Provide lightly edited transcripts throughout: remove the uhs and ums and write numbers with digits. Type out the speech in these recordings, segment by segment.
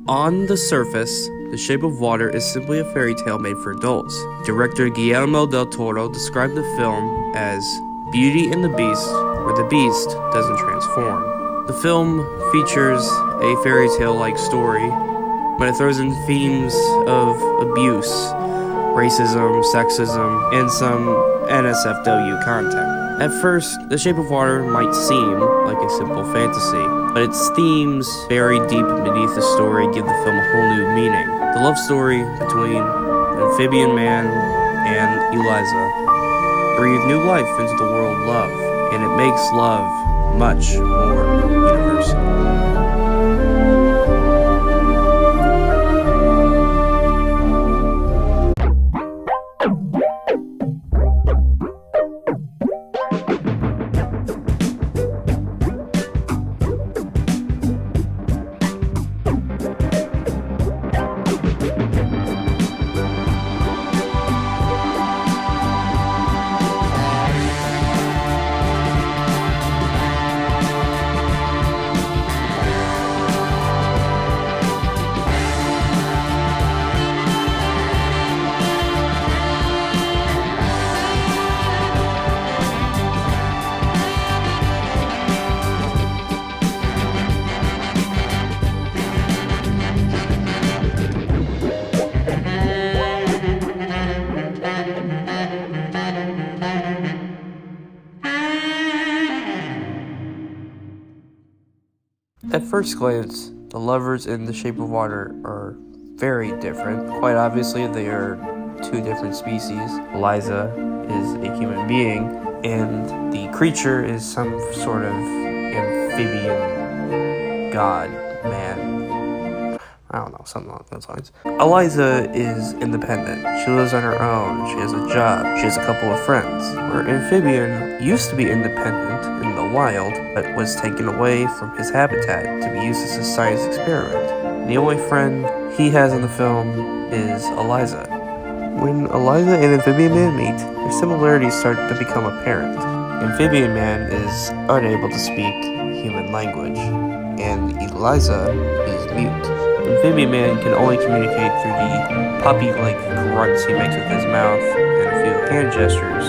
On the surface, The Shape of Water is simply a fairy tale made for adults. Director Guillermo del Toro described the film as Beauty and the Beast, where the beast doesn't transform. The film features a fairy tale-like story, but it throws in themes of abuse, racism, sexism, and some NSFW content. At first, The Shape of Water might seem like a simple fantasy, but its themes buried deep beneath the story give the film a whole new meaning. The love story between an amphibian man and Eliza breathed new life into the world love, and it makes love much more universal. At first glance, the lovers in The Shape of Water are very different. Quite obviously, they are two different species. Eliza is a human being, and the creature is some sort of amphibian god, man. I don't know, something along those lines. Eliza is independent. She lives on her own. She has a job. She has a couple of friends. Where Amphibian used to be independent in the wild, but was taken away from his habitat to be used as a science experiment. The only friend he has in the film is Eliza. When Eliza and Amphibian Man meet, their similarities start to become apparent. Amphibian Man is unable to speak human language, and Eliza is mute. Amphibian Man can only communicate through the puppy-like grunts he makes with his mouth and a few hand gestures,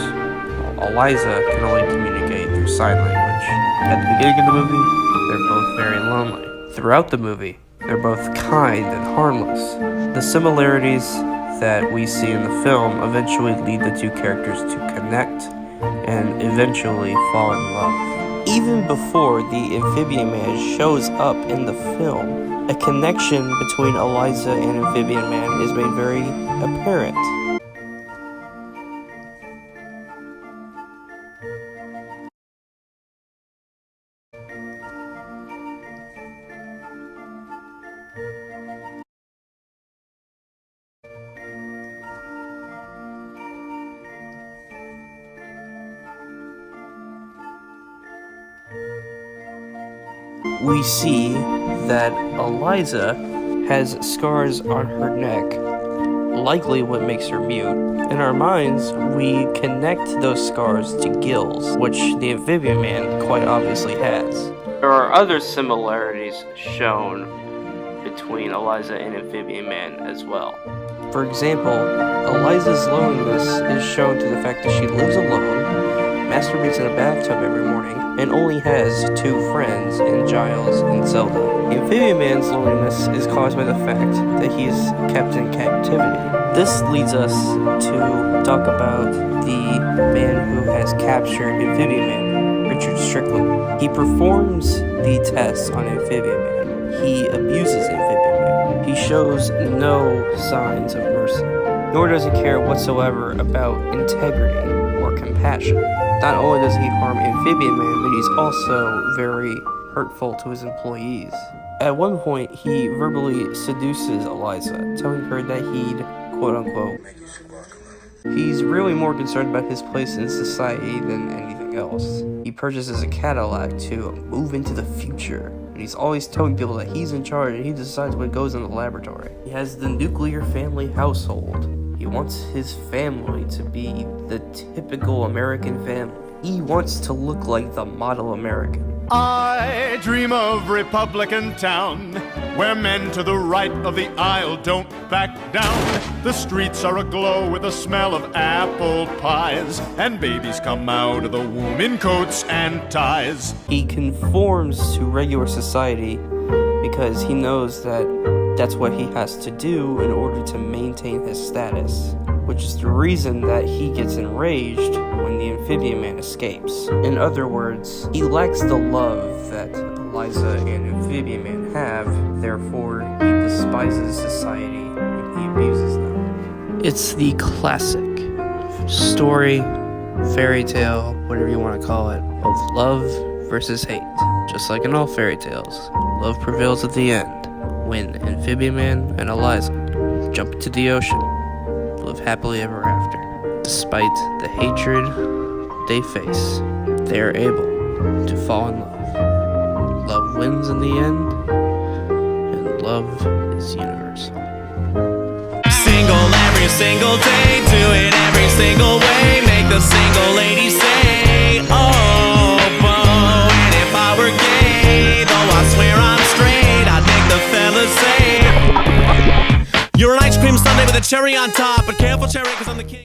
while Eliza can only communicate through sign language. At the beginning of the movie, they're both very lonely. Throughout the movie, they're both kind and harmless. The similarities that we see in the film eventually lead the two characters to connect and eventually fall in love. Even before the Amphibian Man shows up in the film, a connection between Eliza and Amphibian Man is made very apparent. We see that Eliza has scars on her neck, likely what makes her mute. In our minds, we connect those scars to gills, which the Amphibian Man quite obviously has. There are other similarities shown between Eliza and Amphibian Man as well. For example, Eliza's loneliness is shown to the fact that she lives alone, masturbates in a bathtub every morning, and only has two friends in Giles and Zelda. Amphibian Man's loneliness is caused by the fact that he is kept in captivity. This leads us to talk about the man who has captured Amphibian Man, Richard Strickland. He performs the tests on Amphibian Man. He abuses Amphibian Man. He shows no signs of mercy, nor does he care whatsoever about integrity or compassion. Not only does he harm Amphibian Man, but he's also very hurtful to his employees. At one point, he verbally seduces Eliza, telling her that he'd, quote-unquote, he's really more concerned about his place in society than anything else. He purchases a Cadillac to move into the future, and he's always telling people that he's in charge and he decides what goes in the laboratory. He has the nuclear family household. He wants his family to be the typical American family. He wants to look like the model American. I dream of Republican town, where men to the right of the aisle don't back down. The streets are aglow with the smell of apple pies, and babies come out of the womb in coats and ties. He conforms to regular society because he knows that that's what he has to do in order to maintain his status, which is the reason that he gets enraged when the amphibian man escapes. In other words, he lacks the love that Eliza and amphibian man have, therefore he despises society and he abuses them. It's the classic story, fairy tale, whatever you want to call it, of love versus hate. Just like in all fairy tales, love prevails at the end, when amphibian man and Eliza jump into the ocean, live happily ever after. Despite the hatred they face, they are able to fall in love. Love wins in the end, and love is universal. Single every single day, do it every single way, make the single lady say, oh, whoa. And if I were gay, though I swear I'm straight, I'd make the fellas say, you're an ice cream sundae with a cherry on top, but careful cherry, 'cause I'm the king.